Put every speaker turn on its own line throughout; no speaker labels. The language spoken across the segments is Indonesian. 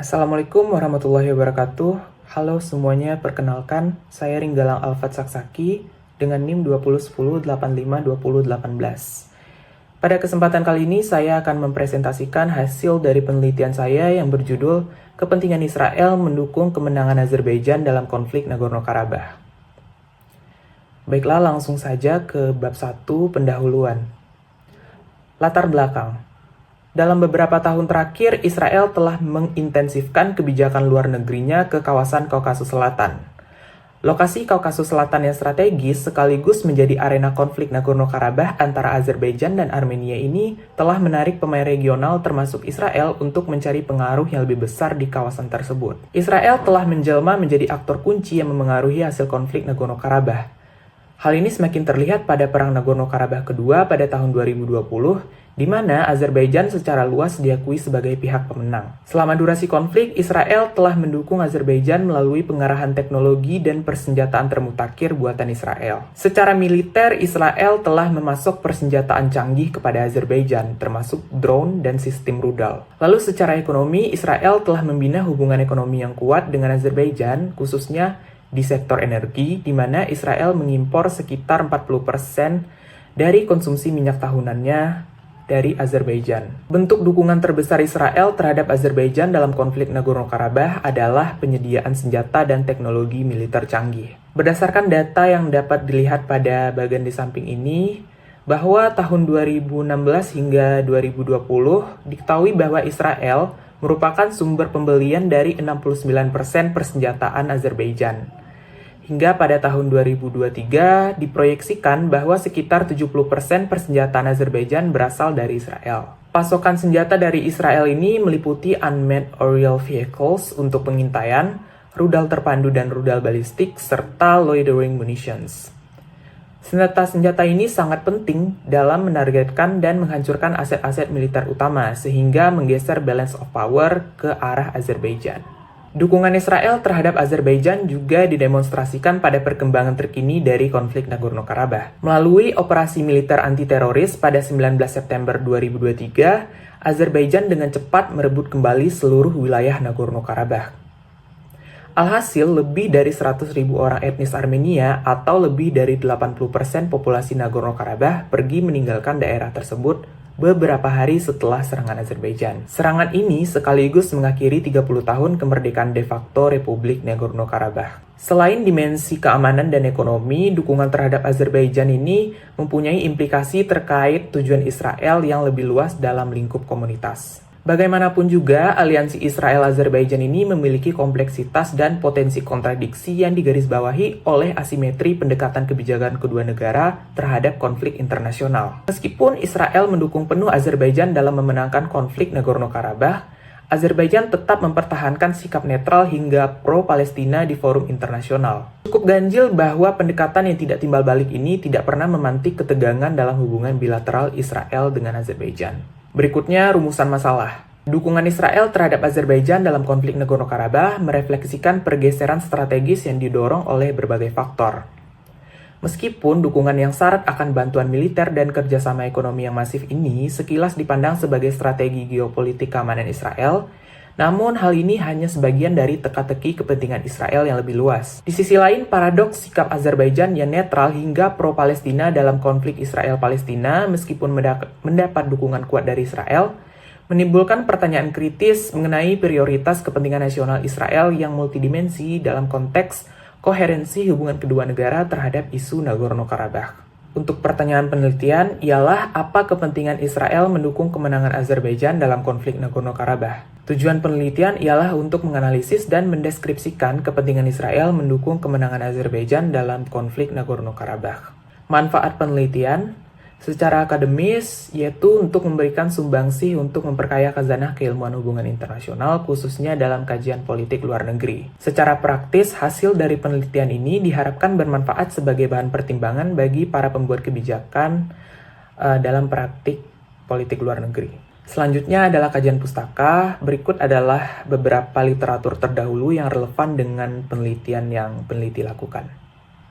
Assalamualaikum warahmatullahi wabarakatuh. Halo semuanya, perkenalkan saya Ringgalang Alfat Saksaki dengan NIM 2010852018. Pada kesempatan kali ini saya akan mempresentasikan hasil dari penelitian saya yang berjudul Kepentingan Israel Mendukung Kemenangan Azerbaijan dalam Konflik Nagorno-Karabakh. Baiklah, langsung saja ke bab 1 pendahuluan. Latar belakang. Dalam beberapa tahun terakhir, Israel telah mengintensifkan kebijakan luar negerinya ke kawasan Kaukasus Selatan. Lokasi Kaukasus Selatan yang strategis sekaligus menjadi arena konflik Nagorno-Karabakh antara Azerbaijan dan Armenia ini telah menarik pemain regional termasuk Israel untuk mencari pengaruh yang lebih besar di kawasan tersebut. Israel telah menjelma menjadi aktor kunci yang memengaruhi hasil konflik Nagorno-Karabakh. Hal ini semakin terlihat pada Perang Nagorno-Karabakh kedua pada tahun 2020, di mana Azerbaijan secara luas diakui sebagai pihak pemenang. Selama durasi konflik, Israel telah mendukung Azerbaijan melalui pengarahan teknologi dan persenjataan termutakhir buatan Israel. Secara militer, Israel telah memasok persenjataan canggih kepada Azerbaijan, termasuk drone dan sistem rudal. Lalu secara ekonomi, Israel telah membina hubungan ekonomi yang kuat dengan Azerbaijan, khususnya di sektor energi, di mana Israel mengimpor sekitar 40% dari konsumsi minyak tahunannya dari Azerbaijan. Bentuk dukungan terbesar Israel terhadap Azerbaijan dalam konflik Nagorno-Karabakh adalah penyediaan senjata dan teknologi militer canggih. Berdasarkan data yang dapat dilihat pada bagian di samping ini, bahwa tahun 2016 hingga 2020 diketahui bahwa Israel merupakan sumber pembelian dari 69% persenjataan Azerbaijan. Hingga pada tahun 2023 diproyeksikan bahwa sekitar 70% persenjataan Azerbaijan berasal dari Israel. Pasokan senjata dari Israel ini meliputi unmanned aerial vehicles untuk pengintaian, rudal terpandu dan rudal balistik, serta loitering munitions. Senjata-senjata ini sangat penting dalam menargetkan dan menghancurkan aset-aset militer utama, sehingga menggeser balance of power ke arah Azerbaijan. Dukungan Israel terhadap Azerbaijan juga didemonstrasikan pada perkembangan terkini dari konflik Nagorno-Karabakh. Melalui operasi militer anti-teroris pada 19 September 2023, Azerbaijan dengan cepat merebut kembali seluruh wilayah Nagorno-Karabakh. Alhasil, lebih dari 100.000 orang etnis Armenia atau lebih dari 80% populasi Nagorno-Karabakh pergi meninggalkan daerah tersebut beberapa hari setelah serangan Azerbaijan. Serangan ini sekaligus mengakhiri 30 tahun kemerdekaan de facto Republik Nagorno-Karabakh. Selain dimensi keamanan dan ekonomi, dukungan terhadap Azerbaijan ini mempunyai implikasi terkait tujuan Israel yang lebih luas dalam lingkup komunitas. Bagaimanapun juga, aliansi Israel-Azerbaijan ini memiliki kompleksitas dan potensi kontradiksi yang digarisbawahi oleh asimetri pendekatan kebijakan kedua negara terhadap konflik internasional. Meskipun Israel mendukung penuh Azerbaijan dalam memenangkan konflik Nagorno-Karabakh, Azerbaijan tetap mempertahankan sikap netral hingga pro-Palestina di forum internasional. Cukup ganjil bahwa pendekatan yang tidak timbal balik ini tidak pernah memantik ketegangan dalam hubungan bilateral Israel dengan Azerbaijan. Berikutnya, rumusan masalah. Dukungan Israel terhadap Azerbaijan dalam konflik Nagorno-Karabakh merefleksikan pergeseran strategis yang didorong oleh berbagai faktor. Meskipun dukungan yang syarat akan bantuan militer dan kerjasama ekonomi yang masif ini sekilas dipandang sebagai strategi geopolitik keamanan Israel, namun hal ini hanya sebagian dari teka-teki kepentingan Israel yang lebih luas. Di sisi lain, paradoks sikap Azerbaijan yang netral hingga pro-Palestina dalam konflik Israel-Palestina meskipun mendapat dukungan kuat dari Israel, menimbulkan pertanyaan kritis mengenai prioritas kepentingan nasional Israel yang multidimensi dalam konteks koherensi hubungan kedua negara terhadap isu Nagorno-Karabakh. Untuk pertanyaan penelitian ialah apa kepentingan Israel mendukung kemenangan Azerbaijan dalam konflik Nagorno-Karabakh. Tujuan penelitian ialah untuk menganalisis dan mendeskripsikan kepentingan Israel mendukung kemenangan Azerbaijan dalam konflik Nagorno-Karabakh. Manfaat penelitian secara akademis yaitu untuk memberikan sumbangsih untuk memperkaya khazanah keilmuan hubungan internasional khususnya dalam kajian politik luar negeri. Secara praktis, hasil dari penelitian ini diharapkan bermanfaat sebagai bahan pertimbangan bagi para pembuat kebijakan dalam praktik politik luar negeri. Selanjutnya adalah kajian pustaka. Berikut adalah beberapa literatur terdahulu yang relevan dengan penelitian yang peneliti lakukan.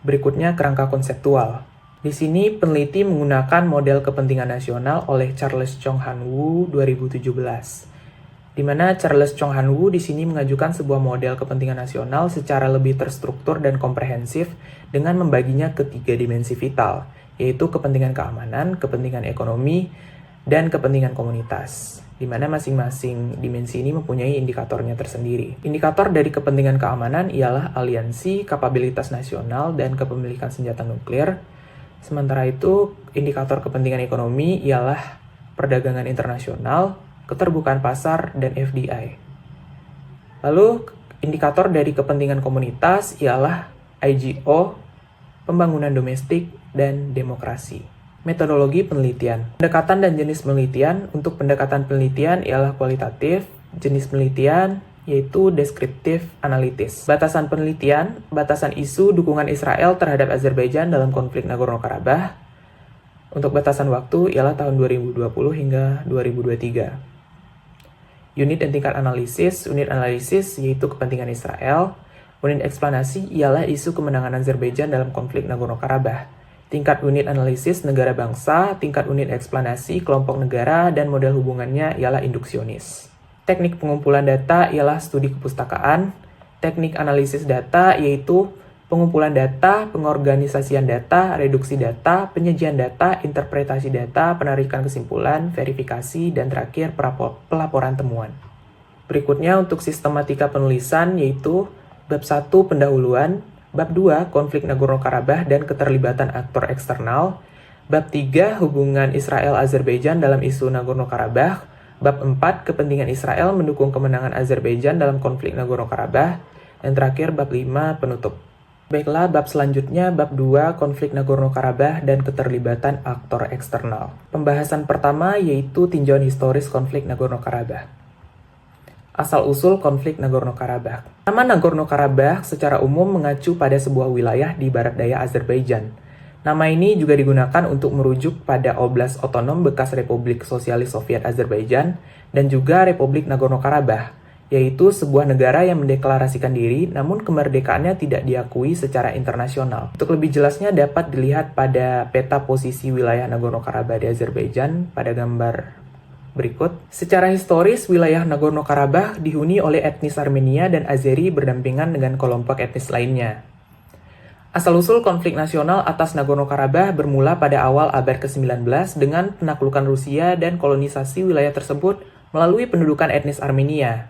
Berikutnya kerangka konseptual. Di sini peneliti menggunakan model kepentingan nasional oleh Charles Chong Han Woo 2017. di mana Charles Chong Han-woo di sini mengajukan sebuah model kepentingan nasional secara lebih terstruktur dan komprehensif dengan membaginya ke 3 dimensi vital, yaitu kepentingan keamanan, kepentingan ekonomi, dan kepentingan komunitas, di mana masing-masing dimensi ini mempunyai indikatornya tersendiri. Indikator dari kepentingan keamanan ialah aliansi, kapabilitas nasional, dan kepemilikan senjata nuklir. Sementara itu, indikator kepentingan ekonomi ialah perdagangan internasional, keterbukaan pasar, dan FDI. Lalu, indikator dari kepentingan komunitas ialah IGO, pembangunan domestik, dan demokrasi. Metodologi penelitian. Pendekatan dan jenis penelitian. Untuk pendekatan penelitian ialah kualitatif, jenis penelitian yaitu deskriptif analitis. Batasan penelitian, batasan isu dukungan Israel terhadap Azerbaijan dalam konflik Nagorno-Karabakh. Untuk batasan waktu ialah tahun 2020 hingga 2023. Unit dan tingkat analisis. Unit analisis yaitu kepentingan Israel. Unit eksplanasi ialah isu kemenangan Azerbaijan dalam konflik Nagorno-Karabakh. Tingkat unit analisis negara bangsa, tingkat unit eksplanasi kelompok negara, dan model hubungannya ialah induksionis. Teknik pengumpulan data ialah studi kepustakaan. Teknik analisis data yaitu pengumpulan data, pengorganisasian data, reduksi data, penyajian data, interpretasi data, penarikan kesimpulan, verifikasi, dan terakhir pelaporan temuan. Berikutnya untuk sistematika penulisan yaitu bab 1 pendahuluan, bab 2 konflik Nagorno-Karabakh dan keterlibatan aktor eksternal, bab 3 hubungan Israel-Azerbaijan dalam isu Nagorno-Karabakh, bab 4 kepentingan Israel mendukung kemenangan Azerbaijan dalam konflik Nagorno-Karabakh, dan terakhir bab 5 penutup. Baiklah, bab selanjutnya bab 2 konflik Nagorno-Karabakh dan keterlibatan aktor eksternal. Pembahasan pertama yaitu tinjauan historis konflik Nagorno-Karabakh. Asal-usul konflik Nagorno-Karabakh. Nama Nagorno-Karabakh secara umum mengacu pada sebuah wilayah di barat daya Azerbaijan. Nama ini juga digunakan untuk merujuk pada Oblast Otonom bekas Republik Sosialis Soviet Azerbaijan dan juga Republik Nagorno-Karabakh, yaitu sebuah negara yang mendeklarasikan diri namun kemerdekaannya tidak diakui secara internasional. Untuk lebih jelasnya dapat dilihat pada peta posisi wilayah Nagorno-Karabakh di Azerbaijan pada gambar berikut. Secara historis, wilayah Nagorno-Karabakh dihuni oleh etnis Armenia dan Azeri berdampingan dengan kelompok etnis lainnya. Asal-usul konflik nasional atas Nagorno-Karabakh bermula pada awal abad ke-19 dengan penaklukan Rusia dan kolonisasi wilayah tersebut melalui pendudukan etnis Armenia.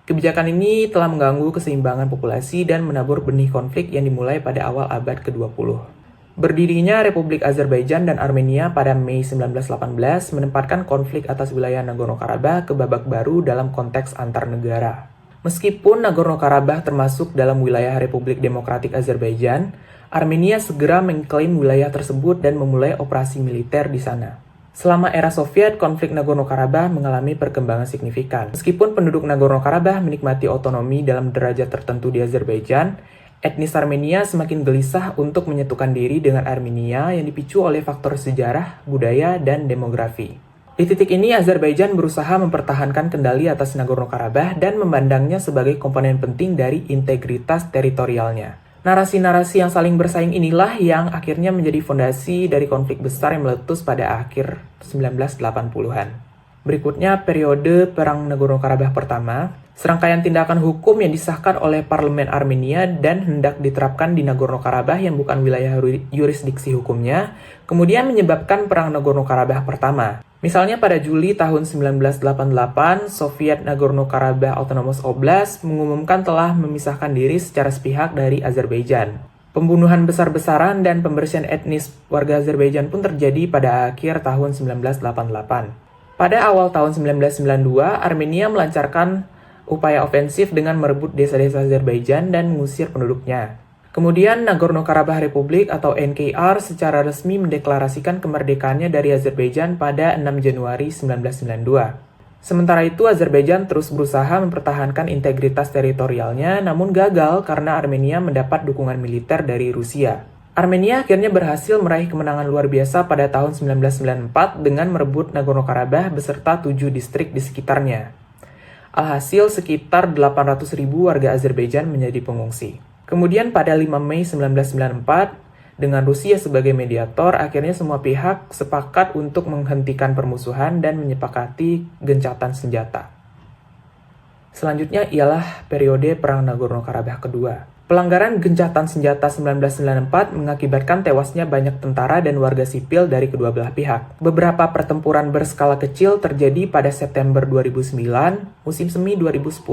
Kebijakan ini telah mengganggu keseimbangan populasi dan menabur benih konflik yang dimulai pada awal abad ke-20. Berdirinya Republik Azerbaijan dan Armenia pada Mei 1918 menempatkan konflik atas wilayah Nagorno-Karabakh ke babak baru dalam konteks antar negara. Meskipun Nagorno-Karabakh termasuk dalam wilayah Republik Demokratik Azerbaijan, Armenia segera mengklaim wilayah tersebut dan memulai operasi militer di sana. Selama era Soviet, konflik Nagorno-Karabakh mengalami perkembangan signifikan. Meskipun penduduk Nagorno-Karabakh menikmati otonomi dalam derajat tertentu di Azerbaijan, etnis Armenia semakin gelisah untuk menyatukan diri dengan Armenia yang dipicu oleh faktor sejarah, budaya, dan demografi. Di titik ini, Azerbaijan berusaha mempertahankan kendali atas Nagorno-Karabakh dan memandangnya sebagai komponen penting dari integritas teritorialnya. Narasi-narasi yang saling bersaing inilah yang akhirnya menjadi fondasi dari konflik besar yang meletus pada akhir 1980-an. Berikutnya, periode Perang Nagorno-Karabakh pertama, serangkaian tindakan hukum yang disahkan oleh Parlemen Armenia dan hendak diterapkan di Nagorno-Karabakh yang bukan wilayah yurisdiksi hukumnya, kemudian menyebabkan Perang Nagorno-Karabakh pertama. Misalnya pada Juli tahun 1988, Soviet Nagorno-Karabakh Autonomous Oblast mengumumkan telah memisahkan diri secara sepihak dari Azerbaijan. Pembunuhan besar-besaran dan pembersihan etnis warga Azerbaijan pun terjadi pada akhir tahun 1988. Pada awal tahun 1992, Armenia melancarkan upaya ofensif dengan merebut desa-desa Azerbaijan dan mengusir penduduknya. Kemudian Nagorno-Karabakh Republik atau NKR secara resmi mendeklarasikan kemerdekaannya dari Azerbaijan pada 6 Januari 1992. Sementara itu, Azerbaijan terus berusaha mempertahankan integritas teritorialnya, namun gagal karena Armenia mendapat dukungan militer dari Rusia. Armenia akhirnya berhasil meraih kemenangan luar biasa pada tahun 1994 dengan merebut Nagorno-Karabakh beserta 7 distrik di sekitarnya. Alhasil, sekitar 800.000 warga Azerbaijan menjadi pengungsi. Kemudian pada 5 Mei 1994, dengan Rusia sebagai mediator, akhirnya semua pihak sepakat untuk menghentikan permusuhan dan menyepakati gencatan senjata. Selanjutnya ialah periode Perang Nagorno-Karabakh kedua. Pelanggaran gencatan senjata 1994 mengakibatkan tewasnya banyak tentara dan warga sipil dari kedua belah pihak. Beberapa pertempuran berskala kecil terjadi pada September 2009, musim semi 2010,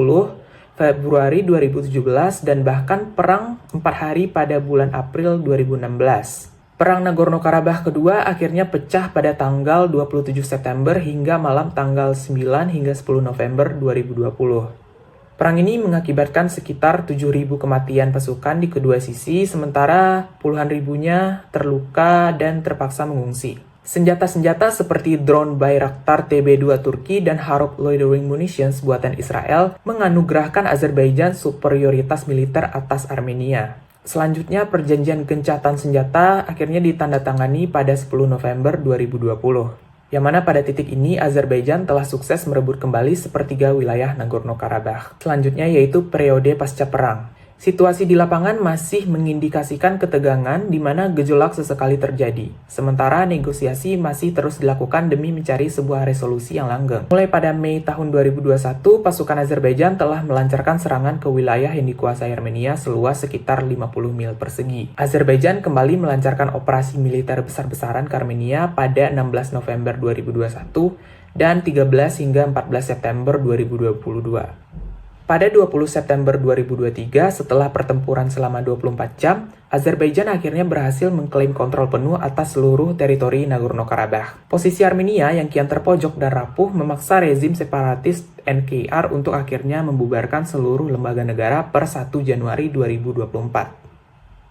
Februari 2017, dan bahkan perang 4 hari pada bulan April 2016. Perang Nagorno-Karabakh kedua akhirnya pecah pada tanggal 27 September hingga malam tanggal 9 hingga 10 November 2020. Perang ini mengakibatkan sekitar 7.000 kematian pasukan di kedua sisi, sementara puluhan ribunya terluka dan terpaksa mengungsi. Senjata-senjata seperti drone Bayraktar TB2 Turki dan Harop Loitering Munitions buatan Israel menganugerahkan Azerbaijan superioritas militer atas Armenia. Selanjutnya, perjanjian gencatan senjata akhirnya ditandatangani pada 10 November 2020. Yang mana pada titik ini Azerbaijan telah sukses merebut kembali sepertiga wilayah Nagorno-Karabakh. Selanjutnya yaitu periode pasca perang. Situasi di lapangan masih mengindikasikan ketegangan di mana gejolak sesekali terjadi. Sementara negosiasi masih terus dilakukan demi mencari sebuah resolusi yang langgeng. Mulai pada Mei tahun 2021, pasukan Azerbaijan telah melancarkan serangan ke wilayah yang dikuasai Armenia seluas sekitar 50 mil persegi. Azerbaijan kembali melancarkan operasi militer besar-besaran ke Armenia pada 16 November 2021 dan 13 hingga 14 September 2022. Pada 20 September 2023, setelah pertempuran selama 24 jam, Azerbaijan akhirnya berhasil mengklaim kontrol penuh atas seluruh teritori Nagorno-Karabakh. Posisi Armenia yang kian terpojok dan rapuh memaksa rezim separatis NKR untuk akhirnya membubarkan seluruh lembaga negara per 1 Januari 2024.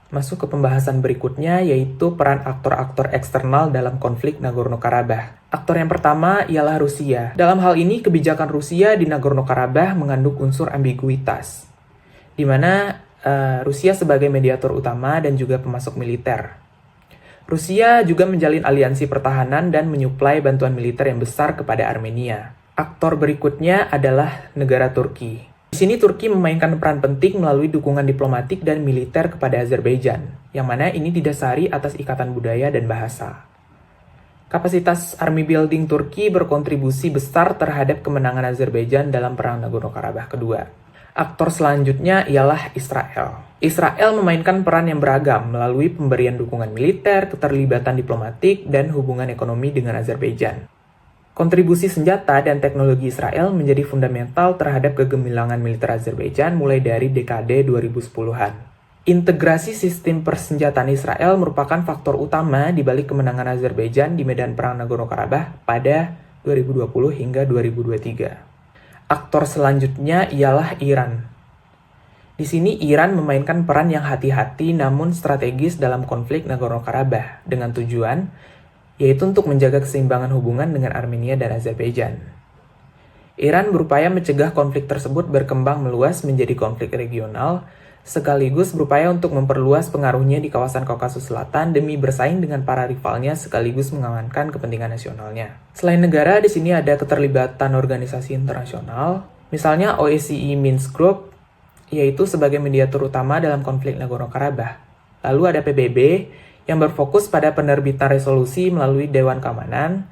Masuk ke pembahasan berikutnya, yaitu peran aktor-aktor eksternal dalam konflik Nagorno-Karabakh. Aktor yang pertama ialah Rusia. Dalam hal ini, kebijakan Rusia di Nagorno-Karabakh mengandung unsur ambiguitas, di mana Rusia sebagai mediator utama dan juga pemasok militer. Rusia juga menjalin aliansi pertahanan dan menyuplai bantuan militer yang besar kepada Armenia. Aktor berikutnya adalah negara Turki. Di sini Turki memainkan peran penting melalui dukungan diplomatik dan militer kepada Azerbaijan, yang mana ini didasari atas ikatan budaya dan bahasa. Kapasitas army building Turki berkontribusi besar terhadap kemenangan Azerbaijan dalam Perang Nagorno-Karabakh kedua. Aktor selanjutnya ialah Israel. Israel memainkan peran yang beragam melalui pemberian dukungan militer, keterlibatan diplomatik, dan hubungan ekonomi dengan Azerbaijan. Kontribusi senjata dan teknologi Israel menjadi fundamental terhadap kegemilangan militer Azerbaijan mulai dari dekade 2010-an. Integrasi sistem persenjataan Israel merupakan faktor utama di balik kemenangan Azerbaijan di medan perang Nagorno-Karabakh pada 2020 hingga 2023. Aktor selanjutnya ialah Iran. Di sini Iran memainkan peran yang hati-hati namun strategis dalam konflik Nagorno-Karabakh dengan tujuan yaitu untuk menjaga keseimbangan hubungan dengan Armenia dan Azerbaijan. Iran berupaya mencegah konflik tersebut berkembang meluas menjadi konflik regional, sekaligus berupaya untuk memperluas pengaruhnya di kawasan Kaukasus Selatan demi bersaing dengan para rivalnya sekaligus mengamankan kepentingan nasionalnya. Selain negara, di sini ada keterlibatan organisasi internasional, misalnya OSCE Minsk Group, yaitu sebagai mediator utama dalam konflik Nagorno-Karabakh. Lalu ada PBB, yang berfokus pada penerbitan resolusi melalui Dewan Keamanan,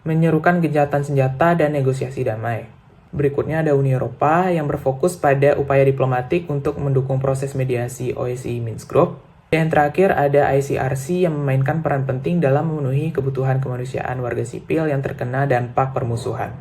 menyerukan gencatan senjata dan negosiasi damai. Berikutnya ada Uni Eropa yang berfokus pada upaya diplomatik untuk mendukung proses mediasi OSCE Minsk Group. Dan terakhir ada ICRC yang memainkan peran penting dalam memenuhi kebutuhan kemanusiaan warga sipil yang terkena dampak permusuhan.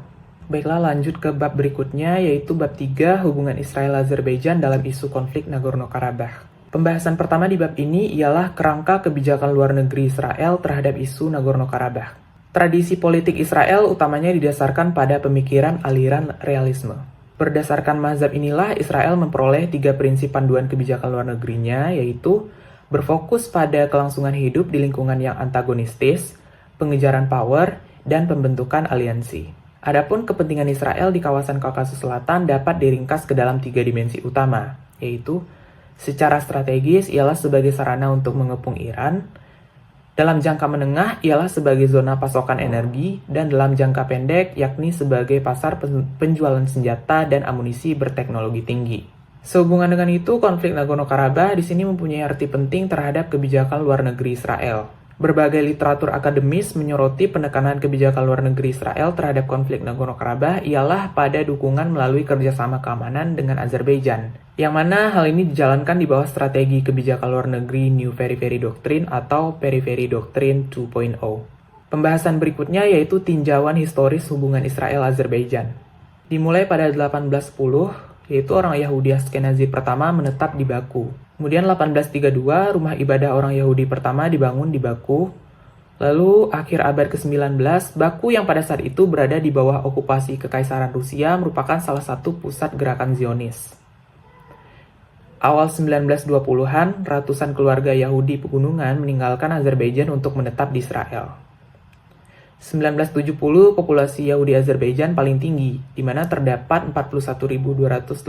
Baiklah, lanjut ke bab berikutnya, yaitu bab 3, hubungan Israel-Azerbaijan dalam isu konflik Nagorno-Karabakh. Pembahasan pertama di bab ini ialah kerangka kebijakan luar negeri Israel terhadap isu Nagorno-Karabakh. Tradisi politik Israel utamanya didasarkan pada pemikiran aliran realisme. Berdasarkan mazhab inilah Israel memperoleh 3 prinsip panduan kebijakan luar negerinya, yaitu berfokus pada kelangsungan hidup di lingkungan yang antagonistis, pengejaran power, dan pembentukan aliansi. Adapun kepentingan Israel di kawasan Kaukasus Selatan dapat diringkas ke dalam 3 dimensi utama, yaitu secara strategis ialah sebagai sarana untuk mengepung Iran, dalam jangka menengah ialah sebagai zona pasokan energi, dan dalam jangka pendek yakni sebagai pasar penjualan senjata dan amunisi berteknologi tinggi. Sehubungan dengan itu, konflik Nagorno-Karabakh di sini mempunyai arti penting terhadap kebijakan luar negeri Israel. Berbagai literatur akademis menyoroti penekanan kebijakan luar negeri Israel terhadap konflik Nagorno-Karabakh ialah pada dukungan melalui kerjasama keamanan dengan Azerbaijan, yang mana hal ini dijalankan di bawah strategi kebijakan luar negeri New Periphery Doctrine atau Periphery Doctrine 2.0. Pembahasan berikutnya yaitu tinjauan historis hubungan Israel-Azerbaijan. Dimulai pada 1810, yaitu orang Yahudi Ashkenazi pertama menetap di Baku. Kemudian 1832, rumah ibadah orang Yahudi pertama dibangun di Baku. Lalu akhir abad ke-19, Baku yang pada saat itu berada di bawah okupasi Kekaisaran Rusia merupakan salah satu pusat gerakan Zionis. Awal 1920-an, ratusan keluarga Yahudi pegunungan meninggalkan Azerbaijan untuk menetap di Israel. 1970, populasi Yahudi Azerbaijan paling tinggi, di mana terdapat 41.288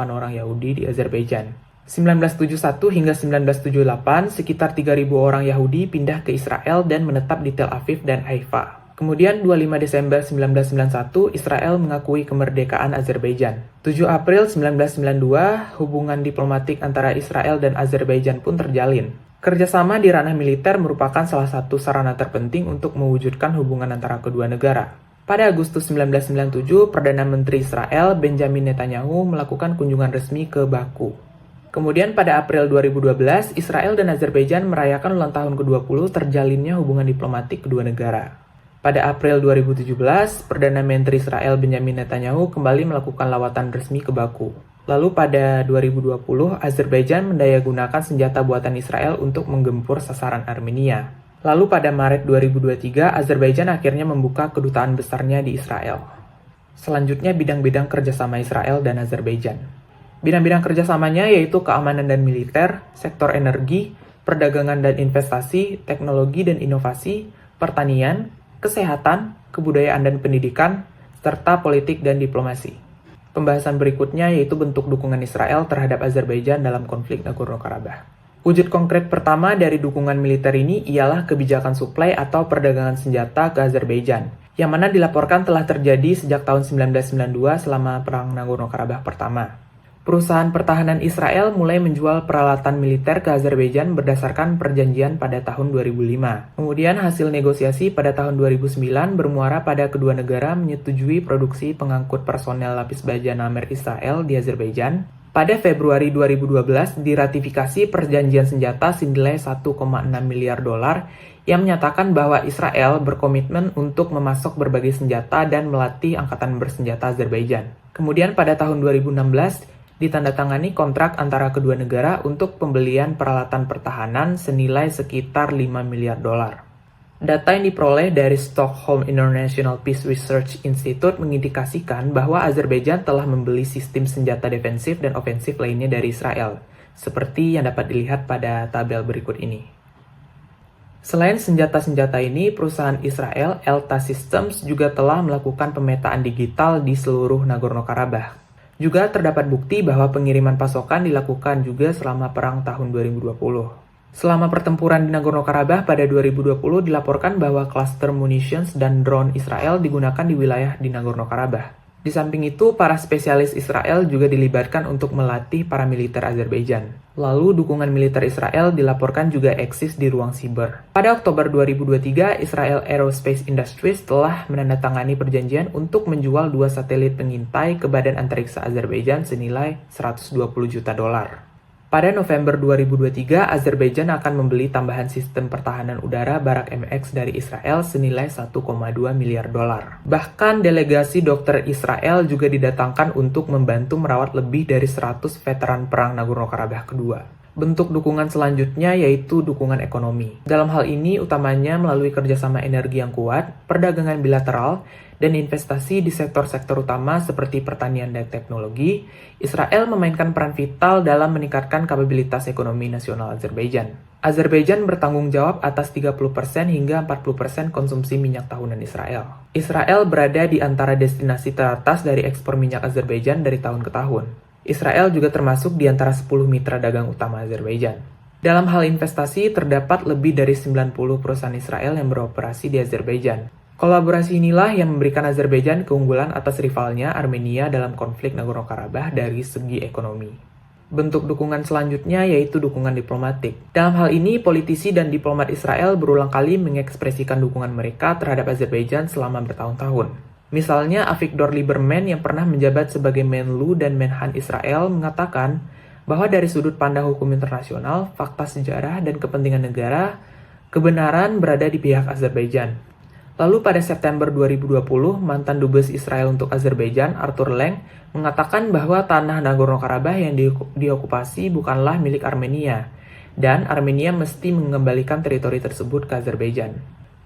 orang Yahudi di Azerbaijan. 1971 hingga 1978, sekitar 3.000 orang Yahudi pindah ke Israel dan menetap di Tel Aviv dan Haifa. Kemudian 25 Desember 1991, Israel mengakui kemerdekaan Azerbaijan. 7 April 1992, hubungan diplomatik antara Israel dan Azerbaijan pun terjalin. Kerjasama di ranah militer merupakan salah satu sarana terpenting untuk mewujudkan hubungan antara kedua negara. Pada Agustus 1997, Perdana Menteri Israel Benjamin Netanyahu melakukan kunjungan resmi ke Baku. Kemudian pada April 2012, Israel dan Azerbaijan merayakan ulang tahun ke-20 terjalinnya hubungan diplomatik kedua negara. Pada April 2017, Perdana Menteri Israel Benjamin Netanyahu kembali melakukan lawatan resmi ke Baku. Lalu pada 2020, Azerbaijan mendayagunakan senjata buatan Israel untuk menggempur sasaran Armenia. Lalu pada Maret 2023, Azerbaijan akhirnya membuka kedutaan besarnya di Israel. Selanjutnya bidang-bidang kerjasama Israel dan Azerbaijan. Bidang-bidang kerjasamanya yaitu keamanan dan militer, sektor energi, perdagangan dan investasi, teknologi dan inovasi, pertanian, kesehatan, kebudayaan dan pendidikan, serta politik dan diplomasi. Pembahasan berikutnya yaitu bentuk dukungan Israel terhadap Azerbaijan dalam konflik Nagorno-Karabakh. Wujud konkret pertama dari dukungan militer ini ialah kebijakan suplai atau perdagangan senjata ke Azerbaijan, yang mana dilaporkan telah terjadi sejak tahun 1992 selama Perang Nagorno-Karabakh pertama. Perusahaan pertahanan Israel mulai menjual peralatan militer ke Azerbaijan berdasarkan perjanjian pada tahun 2005. Kemudian hasil negosiasi pada tahun 2009 bermuara pada kedua negara menyetujui produksi pengangkut personel lapis baja Namer Israel di Azerbaijan. Pada Februari 2012 diratifikasi perjanjian senjata senilai 1,6 miliar dolar yang menyatakan bahwa Israel berkomitmen untuk memasok berbagai senjata dan melatih angkatan bersenjata Azerbaijan. Kemudian pada tahun 2016 ditandatangani kontrak antara kedua negara untuk pembelian peralatan pertahanan senilai sekitar 5 miliar dolar. Data yang diperoleh dari Stockholm International Peace Research Institute mengindikasikan bahwa Azerbaijan telah membeli sistem senjata defensif dan ofensif lainnya dari Israel, seperti yang dapat dilihat pada tabel berikut ini. Selain senjata-senjata ini, perusahaan Israel, Elta Systems, juga telah melakukan pemetaan digital di seluruh Nagorno-Karabakh. Juga terdapat bukti bahwa pengiriman pasokan dilakukan juga selama perang tahun 2020. Selama pertempuran di Nagorno-Karabakh pada 2020 dilaporkan bahwa cluster munitions dan drone Israel digunakan di wilayah di Nagorno-Karabakh. Di samping itu, para spesialis Israel juga dilibatkan untuk melatih para militer Azerbaijan. Lalu, dukungan militer Israel dilaporkan juga eksis di ruang siber. Pada Oktober 2023, Israel Aerospace Industries telah menandatangani perjanjian untuk menjual 2 satelit pengintai ke Badan Antariksa Azerbaijan senilai 120 juta dolar. Pada November 2023, Azerbaijan akan membeli tambahan sistem pertahanan udara Barak MX dari Israel senilai 1,2 miliar dolar. Bahkan delegasi dokter Israel juga didatangkan untuk membantu merawat lebih dari 100 veteran perang Nagorno-Karabakh kedua. Bentuk dukungan selanjutnya yaitu dukungan ekonomi. Dalam hal ini utamanya melalui kerjasama energi yang kuat, perdagangan bilateral, dan investasi di sektor-sektor utama seperti pertanian dan teknologi. Israel memainkan peran vital dalam meningkatkan kapabilitas ekonomi nasional Azerbaijan. Azerbaijan bertanggung jawab atas 30% hingga 40% konsumsi minyak tahunan Israel. Israel berada di antara destinasi teratas dari ekspor minyak Azerbaijan dari tahun ke tahun. Israel juga termasuk di antara 10 mitra dagang utama Azerbaijan. Dalam hal investasi, terdapat lebih dari 90 perusahaan Israel yang beroperasi di Azerbaijan. Kolaborasi inilah yang memberikan Azerbaijan keunggulan atas rivalnya Armenia dalam konflik Nagorno-Karabakh dari segi ekonomi. Bentuk dukungan selanjutnya yaitu dukungan diplomatik. Dalam hal ini, politisi dan diplomat Israel berulang kali mengekspresikan dukungan mereka terhadap Azerbaijan selama bertahun-tahun. Misalnya, Avigdor Lieberman yang pernah menjabat sebagai Menlu dan Menhan Israel mengatakan bahwa dari sudut pandang hukum internasional, fakta sejarah, dan kepentingan negara, kebenaran berada di pihak Azerbaijan. Lalu pada September 2020, mantan dubes Israel untuk Azerbaijan, Arthur Lang, mengatakan bahwa tanah Nagorno-Karabakh yang diokupasi bukanlah milik Armenia, dan Armenia mesti mengembalikan teritori tersebut ke Azerbaijan.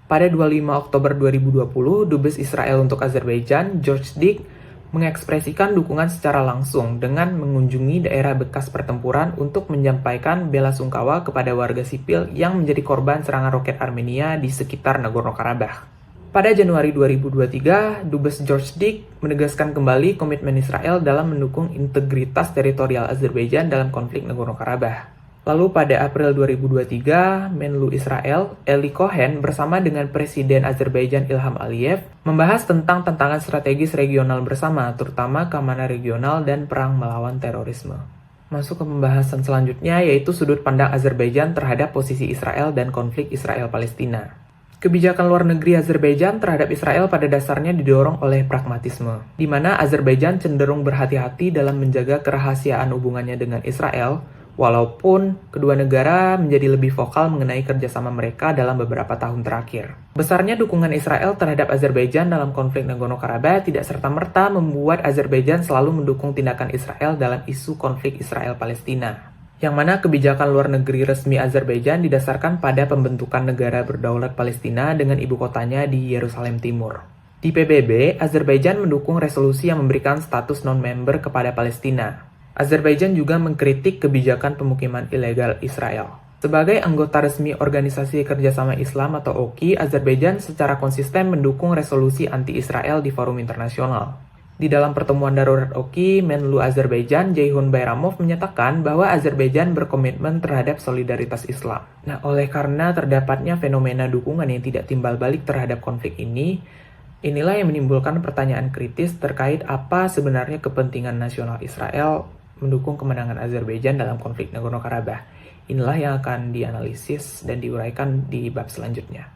Pada 25 Oktober 2020, dubes Israel untuk Azerbaijan, George Dick, mengekspresikan dukungan secara langsung dengan mengunjungi daerah bekas pertempuran untuk menyampaikan bela sungkawa kepada warga sipil yang menjadi korban serangan roket Armenia di sekitar Nagorno-Karabakh. Pada Januari 2023, Dubes George Dick menegaskan kembali komitmen Israel dalam mendukung integritas teritorial Azerbaijan dalam konflik Nagorno-Karabakh. Lalu pada April 2023, Menlu Israel, Eli Cohen, bersama dengan Presiden Azerbaijan Ilham Aliyev, membahas tentang tantangan strategis regional bersama, terutama keamanan regional dan perang melawan terorisme. Masuk ke pembahasan selanjutnya, yaitu sudut pandang Azerbaijan terhadap posisi Israel dan konflik Israel-Palestina. Kebijakan luar negeri Azerbaijan terhadap Israel pada dasarnya didorong oleh pragmatisme, di mana Azerbaijan cenderung berhati-hati dalam menjaga kerahasiaan hubungannya dengan Israel, walaupun kedua negara menjadi lebih vokal mengenai kerjasama mereka dalam beberapa tahun terakhir. Besarnya dukungan Israel terhadap Azerbaijan dalam konflik Nagorno-Karabakh tidak serta-merta membuat Azerbaijan selalu mendukung tindakan Israel dalam isu konflik Israel-Palestina, yang mana kebijakan luar negeri resmi Azerbaijan didasarkan pada pembentukan negara berdaulat Palestina dengan ibu kotanya di Yerusalem Timur. Di PBB, Azerbaijan mendukung resolusi yang memberikan status non-member kepada Palestina. Azerbaijan juga mengkritik kebijakan pemukiman ilegal Israel. Sebagai anggota resmi Organisasi Kerjasama Islam atau OKI, Azerbaijan secara konsisten mendukung resolusi anti-Israel di forum internasional. Di dalam pertemuan darurat OKI, Menlu Azerbaijan, Ceyhun Bayramov, menyatakan bahwa Azerbaijan berkomitmen terhadap solidaritas Islam. Nah, oleh karena terdapatnya fenomena dukungan yang tidak timbal balik terhadap konflik ini, inilah yang menimbulkan pertanyaan kritis terkait apa sebenarnya kepentingan nasional Israel mendukung kemenangan Azerbaijan dalam konflik Nagorno-Karabakh. Inilah yang akan dianalisis dan diuraikan di bab selanjutnya.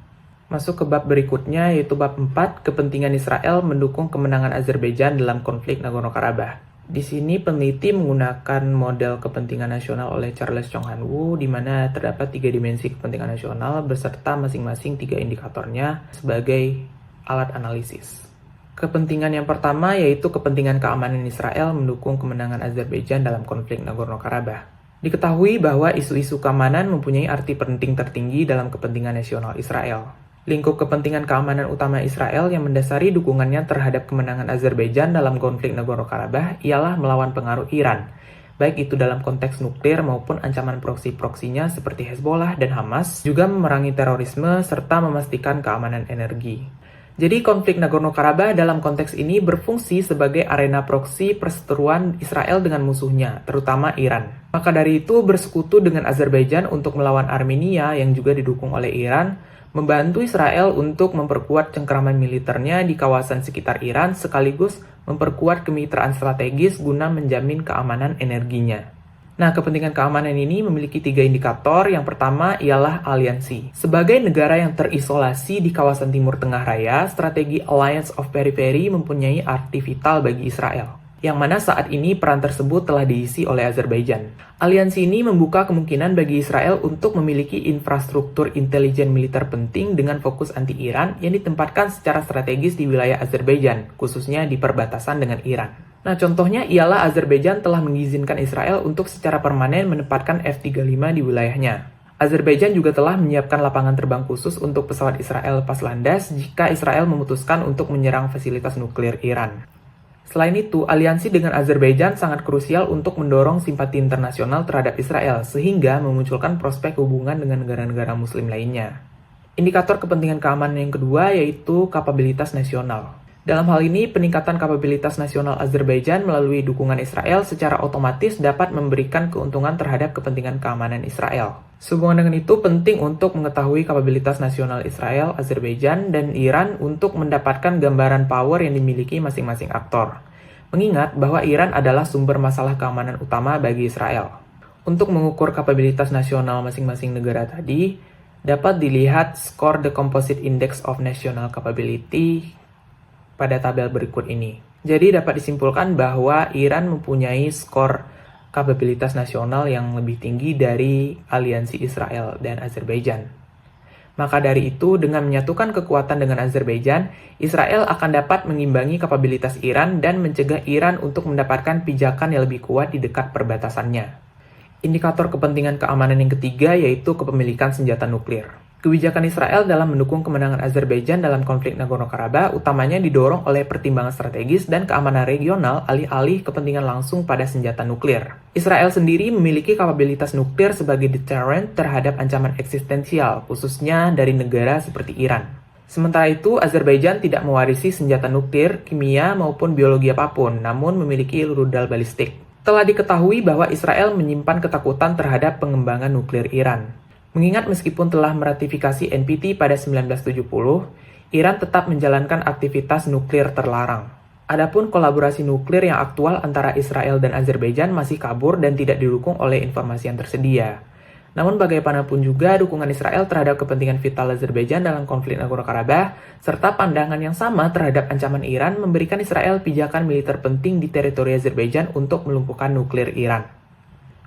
Masuk ke bab berikutnya, yaitu bab 4, kepentingan Israel mendukung kemenangan Azerbaijan dalam konflik Nagorno-Karabakh. Di sini peneliti menggunakan model kepentingan nasional oleh Charles Chong-Han-woo, di mana terdapat 3 dimensi kepentingan nasional beserta masing-masing 3 indikatornya sebagai alat analisis. Kepentingan yang pertama yaitu kepentingan keamanan Israel mendukung kemenangan Azerbaijan dalam konflik Nagorno-Karabakh. Diketahui bahwa isu-isu keamanan mempunyai arti penting tertinggi dalam kepentingan nasional Israel. Lingkup kepentingan keamanan utama Israel yang mendasari dukungannya terhadap kemenangan Azerbaijan dalam konflik Nagorno-Karabakh ialah melawan pengaruh Iran, baik itu dalam konteks nuklir maupun ancaman proksi-proksinya seperti Hezbollah dan Hamas, juga memerangi terorisme serta memastikan keamanan energi. Jadi konflik Nagorno-Karabakh dalam konteks ini berfungsi sebagai arena proksi perseteruan Israel dengan musuhnya, terutama Iran. Maka dari itu bersekutu dengan Azerbaijan untuk melawan Armenia yang juga didukung oleh Iran, membantu Israel untuk memperkuat cengkraman militernya di kawasan sekitar Iran sekaligus memperkuat kemitraan strategis guna menjamin keamanan energinya. Nah, kepentingan keamanan ini memiliki 3 indikator. Yang pertama ialah aliansi. Sebagai negara yang terisolasi di kawasan Timur Tengah Raya, strategi Alliance of Periphery mempunyai arti vital bagi Israel, yang mana saat ini peran tersebut telah diisi oleh Azerbaijan. Aliansi ini membuka kemungkinan bagi Israel untuk memiliki infrastruktur intelijen militer penting dengan fokus anti-Iran yang ditempatkan secara strategis di wilayah Azerbaijan, khususnya di perbatasan dengan Iran. Nah, contohnya ialah Azerbaijan telah mengizinkan Israel untuk secara permanen menempatkan F-35 di wilayahnya. Azerbaijan juga telah menyiapkan lapangan terbang khusus untuk pesawat Israel lepas landas jika Israel memutuskan untuk menyerang fasilitas nuklir Iran. Selain itu, aliansi dengan Azerbaijan sangat krusial untuk mendorong simpati internasional terhadap Israel, sehingga memunculkan prospek hubungan dengan negara-negara muslim lainnya. Indikator kepentingan keamanan yang kedua yaitu kapabilitas nasional. Dalam hal ini, peningkatan kapabilitas nasional Azerbaijan melalui dukungan Israel secara otomatis dapat memberikan keuntungan terhadap kepentingan keamanan Israel. Sehubungan dengan itu, penting untuk mengetahui kapabilitas nasional Israel, Azerbaijan, dan Iran untuk mendapatkan gambaran power yang dimiliki masing-masing aktor. mengingat bahwa Iran adalah sumber masalah keamanan utama bagi Israel. Untuk mengukur kapabilitas nasional masing-masing negara tadi, dapat dilihat skor The Composite Index of National Capability pada tabel berikut ini. Jadi dapat disimpulkan bahwa Iran mempunyai skor kapabilitas nasional yang lebih tinggi dari aliansi Israel dan Azerbaijan. Maka dari itu, dengan menyatukan kekuatan dengan Azerbaijan, Israel akan dapat mengimbangi kapabilitas Iran dan mencegah Iran untuk mendapatkan pijakan yang lebih kuat di dekat perbatasannya. Indikator kepentingan keamanan yang ketiga yaitu kepemilikan senjata nuklir. Kebijakan Israel dalam mendukung kemenangan Azerbaijan dalam konflik Nagorno-Karabakh utamanya didorong oleh pertimbangan strategis dan keamanan regional alih-alih kepentingan langsung pada senjata nuklir. Israel sendiri memiliki kapabilitas nuklir sebagai deterrent terhadap ancaman eksistensial, khususnya dari negara seperti Iran. Sementara itu, Azerbaijan tidak mewarisi senjata nuklir, kimia, maupun biologi apapun, namun memiliki rudal balistik. Telah diketahui bahwa Israel menyimpan ketakutan terhadap pengembangan nuklir Iran. Mengingat meskipun telah meratifikasi NPT pada 1970, Iran tetap menjalankan aktivitas nuklir terlarang. Adapun kolaborasi nuklir yang aktual antara Israel dan Azerbaijan masih kabur dan tidak didukung oleh informasi yang tersedia. Namun bagaimanapun juga dukungan Israel terhadap kepentingan vital Azerbaijan dalam konflik Nagorno-Karabakh serta pandangan yang sama terhadap ancaman Iran memberikan Israel pijakan militer penting di teritori Azerbaijan untuk melumpuhkan nuklir Iran.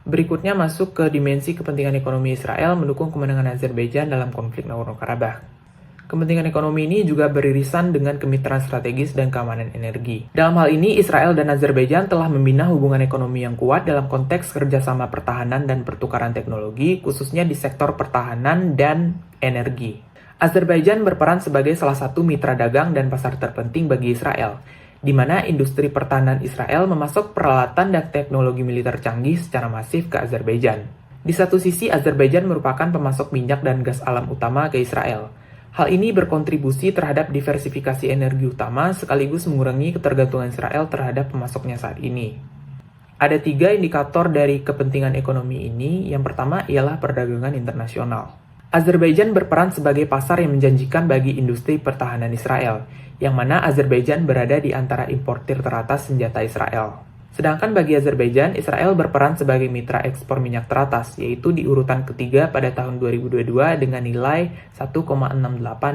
Berikutnya masuk ke dimensi kepentingan ekonomi Israel mendukung kemenangan Azerbaijan dalam konflik Nagorno-Karabakh. Kepentingan ekonomi ini juga beririsan dengan kemitraan strategis dan keamanan energi. Dalam hal ini, Israel dan Azerbaijan telah membina hubungan ekonomi yang kuat dalam konteks kerjasama pertahanan dan pertukaran teknologi, khususnya di sektor pertahanan dan energi. Azerbaijan berperan sebagai salah satu mitra dagang dan pasar terpenting bagi Israel, di mana industri pertahanan Israel memasok peralatan dan teknologi militer canggih secara masif ke Azerbaijan. Di satu sisi, Azerbaijan merupakan pemasok minyak dan gas alam utama ke Israel. Hal ini berkontribusi terhadap diversifikasi energi utama sekaligus mengurangi ketergantungan Israel terhadap pemasoknya saat ini. Ada 3 indikator dari kepentingan ekonomi ini. Yang pertama ialah perdagangan internasional. Azerbaijan berperan sebagai pasar yang menjanjikan bagi industri pertahanan Israel, yang mana Azerbaijan berada di antara importir teratas senjata Israel. Sedangkan bagi Azerbaijan, Israel berperan sebagai mitra ekspor minyak teratas, yaitu di urutan ketiga pada tahun 2022 dengan nilai 1,68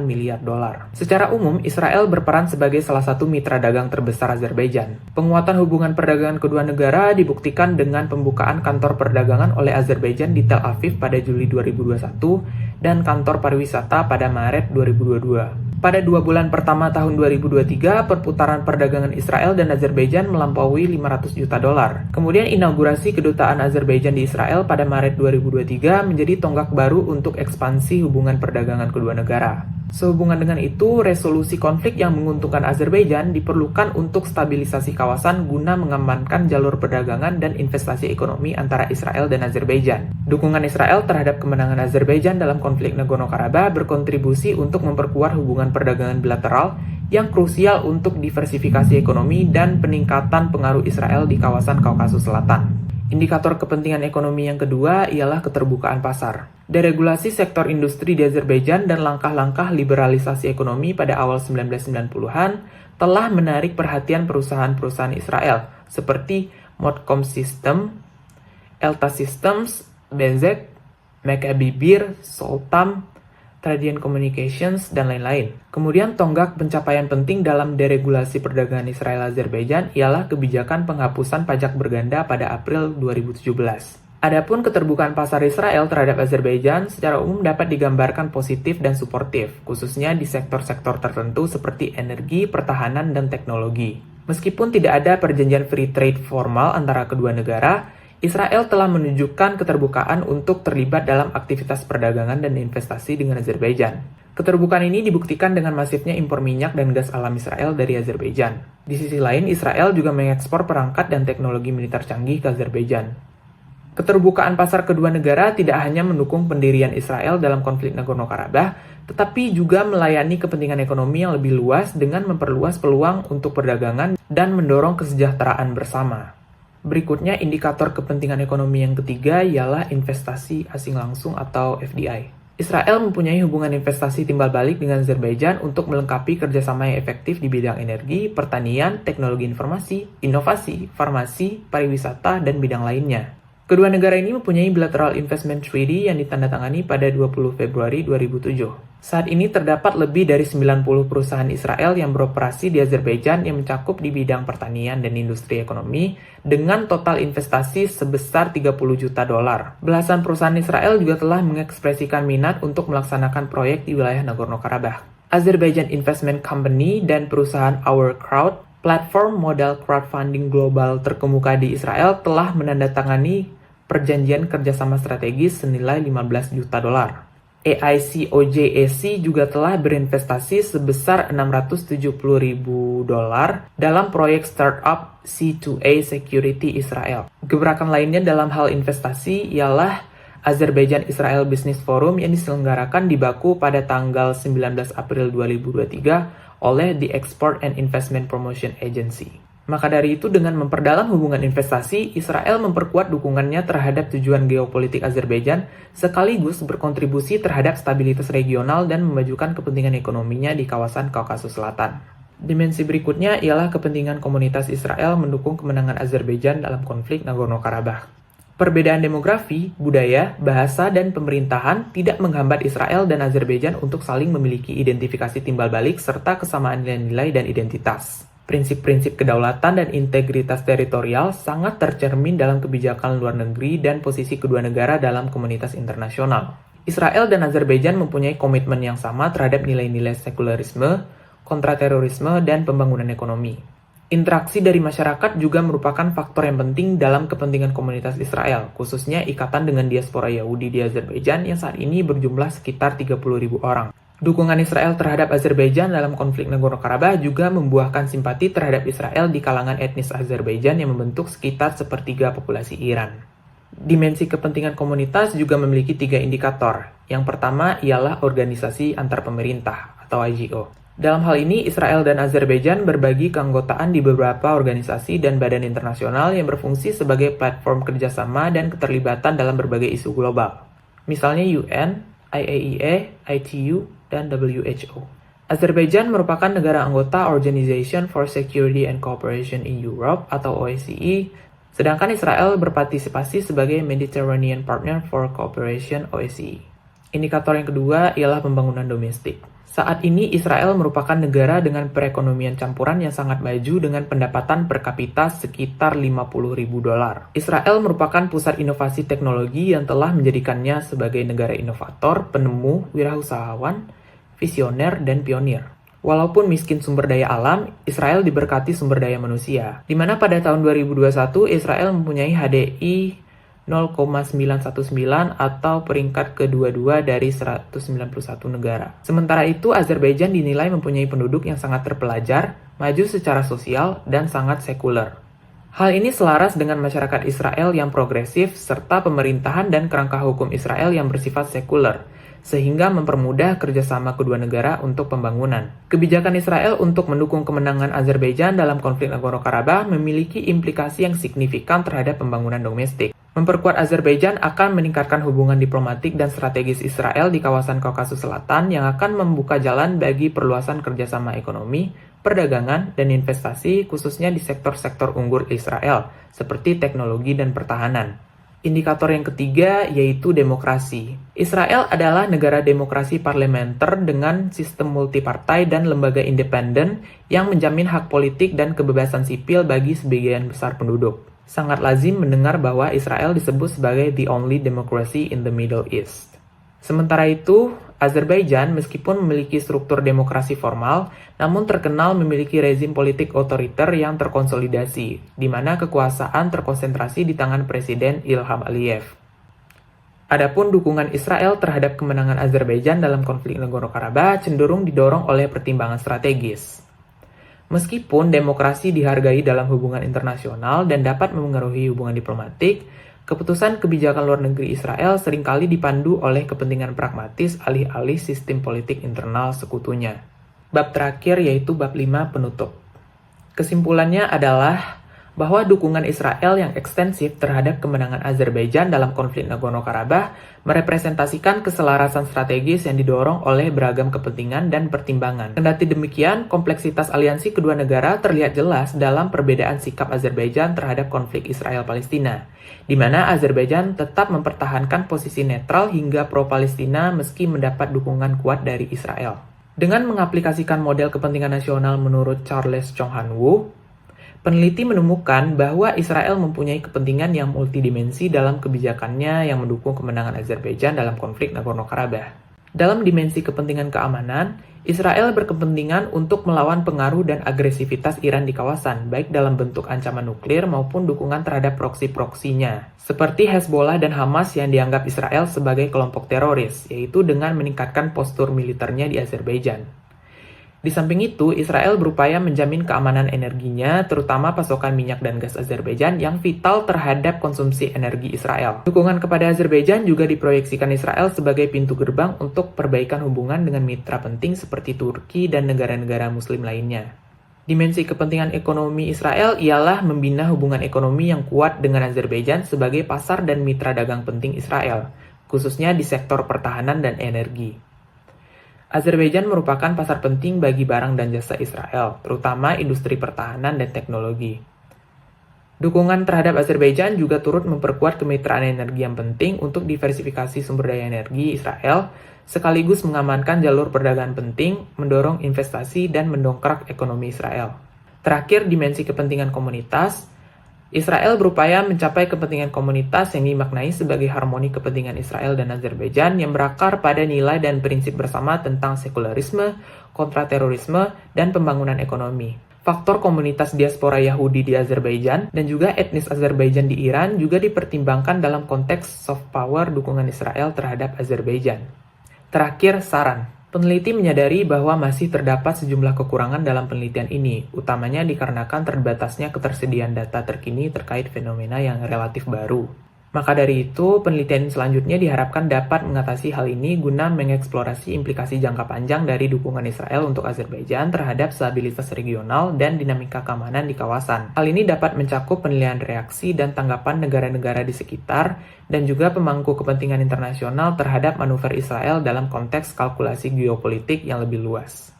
miliar dolar. Secara umum, Israel berperan sebagai salah satu mitra dagang terbesar Azerbaijan. Penguatan hubungan perdagangan kedua negara dibuktikan dengan pembukaan kantor perdagangan oleh Azerbaijan di Tel Aviv pada Juli 2021 dan kantor pariwisata pada Maret 2022. Pada 2 bulan pertama tahun 2023, perputaran perdagangan Israel dan Azerbaijan melampaui 500 juta dolar. Kemudian inaugurasi kedutaan Azerbaijan di Israel pada Maret 2023 menjadi tonggak baru untuk ekspansi hubungan perdagangan kedua negara. Sehubungan dengan itu, resolusi konflik yang menguntungkan Azerbaijan diperlukan untuk stabilisasi kawasan guna mengamankan jalur perdagangan dan investasi ekonomi antara Israel dan Azerbaijan. Dukungan Israel terhadap kemenangan Azerbaijan dalam konflik Nagorno-Karabakh berkontribusi untuk memperkuat hubungan perdagangan bilateral yang krusial untuk diversifikasi ekonomi dan peningkatan pengaruh Israel di kawasan Kaukasus Selatan. Indikator kepentingan ekonomi yang kedua ialah keterbukaan pasar. Deregulasi sektor industri di Azerbaijan dan langkah-langkah liberalisasi ekonomi pada awal 1990-an telah menarik perhatian perusahaan-perusahaan Israel seperti Modcom System, Elta Systems, Bezek, Maccabi Bir, Soltam, Tradion Communications, dan lain-lain. Kemudian tonggak pencapaian penting dalam deregulasi perdagangan Israel-Azerbaijan ialah kebijakan penghapusan pajak berganda pada April 2017. Adapun keterbukaan pasar Israel terhadap Azerbaijan secara umum dapat digambarkan positif dan suportif, khususnya di sektor-sektor tertentu seperti energi, pertahanan, dan teknologi. Meskipun tidak ada perjanjian free trade formal antara kedua negara, Israel telah menunjukkan keterbukaan untuk terlibat dalam aktivitas perdagangan dan investasi dengan Azerbaijan. Keterbukaan ini dibuktikan dengan masifnya impor minyak dan gas alam Israel dari Azerbaijan. Di sisi lain, Israel juga mengekspor perangkat dan teknologi militer canggih ke Azerbaijan. Keterbukaan pasar kedua negara tidak hanya mendukung pendirian Israel dalam konflik Nagorno-Karabakh, tetapi juga melayani kepentingan ekonomi yang lebih luas dengan memperluas peluang untuk perdagangan dan mendorong kesejahteraan bersama. Berikutnya, indikator kepentingan ekonomi yang ketiga ialah investasi asing langsung atau FDI. Israel mempunyai hubungan investasi timbal balik dengan Azerbaijan untuk melengkapi kerjasama yang efektif di bidang energi, pertanian, teknologi informasi, inovasi, farmasi, pariwisata, dan bidang lainnya. Kedua negara ini mempunyai bilateral investment treaty yang ditandatangani pada 20 Februari 2007. Saat ini terdapat lebih dari 90 perusahaan Israel yang beroperasi di Azerbaijan yang mencakup di bidang pertanian dan industri ekonomi dengan total investasi sebesar 30 juta dolar. Belasan perusahaan Israel juga telah mengekspresikan minat untuk melaksanakan proyek di wilayah Nagorno-Karabakh. Azerbaijan Investment Company dan perusahaan Our Crowd, platform modal crowdfunding global terkemuka di Israel, telah menandatangani perjanjian kerjasama strategis senilai 15 juta dolar. AICOJAC juga telah berinvestasi sebesar 670 ribu dolar dalam proyek startup C2A Security Israel. Gebrakan lainnya dalam hal investasi ialah Azerbaijan Israel Business Forum yang diselenggarakan di Baku pada tanggal 19 April 2023 oleh The Export and Investment Promotion Agency. Maka dari itu, dengan memperdalam hubungan investasi, Israel memperkuat dukungannya terhadap tujuan geopolitik Azerbaijan, sekaligus berkontribusi terhadap stabilitas regional dan memajukan kepentingan ekonominya di kawasan Kaukasus Selatan. Dimensi berikutnya ialah kepentingan komunitas Israel mendukung kemenangan Azerbaijan dalam konflik Nagorno-Karabakh. Perbedaan demografi, budaya, bahasa, dan pemerintahan tidak menghambat Israel dan Azerbaijan untuk saling memiliki identifikasi timbal balik serta kesamaan nilai-nilai dan identitas. Prinsip-prinsip kedaulatan dan integritas teritorial sangat tercermin dalam kebijakan luar negeri dan posisi kedua negara dalam komunitas internasional. Israel dan Azerbaijan mempunyai komitmen yang sama terhadap nilai-nilai sekularisme, kontraterorisme, dan pembangunan ekonomi. Interaksi dari masyarakat juga merupakan faktor yang penting dalam kepentingan komunitas Israel, khususnya ikatan dengan diaspora Yahudi di Azerbaijan yang saat ini berjumlah sekitar 30.000 orang. Dukungan Israel terhadap Azerbaijan dalam konflik Nagorno-Karabakh juga membuahkan simpati terhadap Israel di kalangan etnis Azerbaijan yang membentuk sekitar sepertiga populasi Iran. Dimensi kepentingan komunitas juga memiliki 3 indikator. Yang pertama ialah organisasi antar pemerintah atau IGO. Dalam hal ini, Israel dan Azerbaijan berbagi keanggotaan di beberapa organisasi dan badan internasional yang berfungsi sebagai platform kerjasama dan keterlibatan dalam berbagai isu global. Misalnya UN, IAEA, ITU, dan WHO. Azerbaijan merupakan negara anggota Organization for Security and Cooperation in Europe atau OSCE, sedangkan Israel berpartisipasi sebagai Mediterranean Partner for Cooperation OSCE. Indikator yang kedua ialah pembangunan domestik. Saat ini Israel merupakan negara dengan perekonomian campuran yang sangat maju dengan pendapatan per kapita sekitar 50.000 dolar. Israel merupakan pusat inovasi teknologi yang telah menjadikannya sebagai negara inovator, penemu, wirausahawan, visioner, dan pionir. Walaupun miskin sumber daya alam, Israel diberkati sumber daya manusia, di mana pada tahun 2021 Israel mempunyai HDI 0,919 atau peringkat kedua-dua dari 191 negara. Sementara itu, Azerbaijan dinilai mempunyai penduduk yang sangat terpelajar, maju secara sosial, dan sangat sekuler. Hal ini selaras dengan masyarakat Israel yang progresif serta pemerintahan dan kerangka hukum Israel yang bersifat sekuler, sehingga mempermudah kerjasama kedua negara untuk pembangunan. Kebijakan Israel untuk mendukung kemenangan Azerbaijan dalam konflik Nagorno-Karabakh memiliki implikasi yang signifikan terhadap pembangunan domestik. Memperkuat Azerbaijan akan meningkatkan hubungan diplomatik dan strategis Israel di kawasan Kaukasus Selatan yang akan membuka jalan bagi perluasan kerjasama ekonomi, perdagangan, dan investasi khususnya di sektor-sektor unggur Israel, seperti teknologi dan pertahanan. Indikator yang ketiga yaitu demokrasi. Israel adalah negara demokrasi parlementer dengan sistem multipartai dan lembaga independen yang menjamin hak politik dan kebebasan sipil bagi sebagian besar penduduk. Sangat lazim mendengar bahwa Israel disebut sebagai the only democracy in the Middle East. Sementara itu, Azerbaijan meskipun memiliki struktur demokrasi formal, namun terkenal memiliki rezim politik otoriter yang terkonsolidasi, di mana kekuasaan terkonsentrasi di tangan Presiden Ilham Aliyev. Adapun dukungan Israel terhadap kemenangan Azerbaijan dalam konflik Nagorno-Karabakh cenderung didorong oleh pertimbangan strategis. Meskipun demokrasi dihargai dalam hubungan internasional dan dapat memengaruhi hubungan diplomatik, keputusan kebijakan luar negeri Israel seringkali dipandu oleh kepentingan pragmatis alih-alih sistem politik internal sekutunya. Bab terakhir yaitu bab 5 penutup. Kesimpulannya adalah bahwa dukungan Israel yang ekstensif terhadap kemenangan Azerbaijan dalam konflik Nagorno-Karabakh merepresentasikan keselarasan strategis yang didorong oleh beragam kepentingan dan pertimbangan. Kendati demikian, kompleksitas aliansi kedua negara terlihat jelas dalam perbedaan sikap Azerbaijan terhadap konflik Israel-Palestina, di mana Azerbaijan tetap mempertahankan posisi netral hingga pro-Palestina meski mendapat dukungan kuat dari Israel. Dengan mengaplikasikan model kepentingan nasional menurut Charles Chung-Han-Woo, peneliti menemukan bahwa Israel mempunyai kepentingan yang multidimensi dalam kebijakannya yang mendukung kemenangan Azerbaijan dalam konflik Nagorno-Karabakh. Dalam dimensi kepentingan keamanan, Israel berkepentingan untuk melawan pengaruh dan agresivitas Iran di kawasan, baik dalam bentuk ancaman nuklir maupun dukungan terhadap proksi-proksinya, seperti Hezbollah dan Hamas yang dianggap Israel sebagai kelompok teroris, yaitu dengan meningkatkan postur militernya di Azerbaijan. Di samping itu, Israel berupaya menjamin keamanan energinya, terutama pasokan minyak dan gas Azerbaijan yang vital terhadap konsumsi energi Israel. Dukungan kepada Azerbaijan juga diproyeksikan Israel sebagai pintu gerbang untuk perbaikan hubungan dengan mitra penting seperti Turki dan negara-negara Muslim lainnya. Dimensi kepentingan ekonomi Israel ialah membina hubungan ekonomi yang kuat dengan Azerbaijan sebagai pasar dan mitra dagang penting Israel, khususnya di sektor pertahanan dan energi. Azerbaijan merupakan pasar penting bagi barang dan jasa Israel, terutama industri pertahanan dan teknologi. Dukungan terhadap Azerbaijan juga turut memperkuat kemitraan energi yang penting untuk diversifikasi sumber daya energi Israel, sekaligus mengamankan jalur perdagangan penting, mendorong investasi, dan mendongkrak ekonomi Israel. Terakhir, dimensi kepentingan komunitas. Israel berupaya mencapai kepentingan komunitas yang dimaknai sebagai harmoni kepentingan Israel dan Azerbaijan yang berakar pada nilai dan prinsip bersama tentang sekularisme, kontraterorisme, dan pembangunan ekonomi. Faktor komunitas diaspora Yahudi di Azerbaijan dan juga etnis Azerbaijan di Iran juga dipertimbangkan dalam konteks soft power dukungan Israel terhadap Azerbaijan. Terakhir, saran. Peneliti menyadari bahwa masih terdapat sejumlah kekurangan dalam penelitian ini, utamanya dikarenakan terbatasnya ketersediaan data terkini terkait fenomena yang relatif baru. Maka dari itu, penelitian selanjutnya diharapkan dapat mengatasi hal ini guna mengeksplorasi implikasi jangka panjang dari dukungan Israel untuk Azerbaijan terhadap stabilitas regional dan dinamika keamanan di kawasan. Hal ini dapat mencakup penilaian reaksi dan tanggapan negara-negara di sekitar, dan juga pemangku kepentingan internasional terhadap manuver Israel dalam konteks kalkulasi geopolitik yang lebih luas.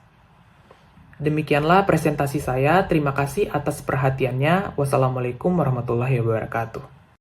Demikianlah presentasi saya, terima kasih atas perhatiannya. Wassalamualaikum warahmatullahi wabarakatuh.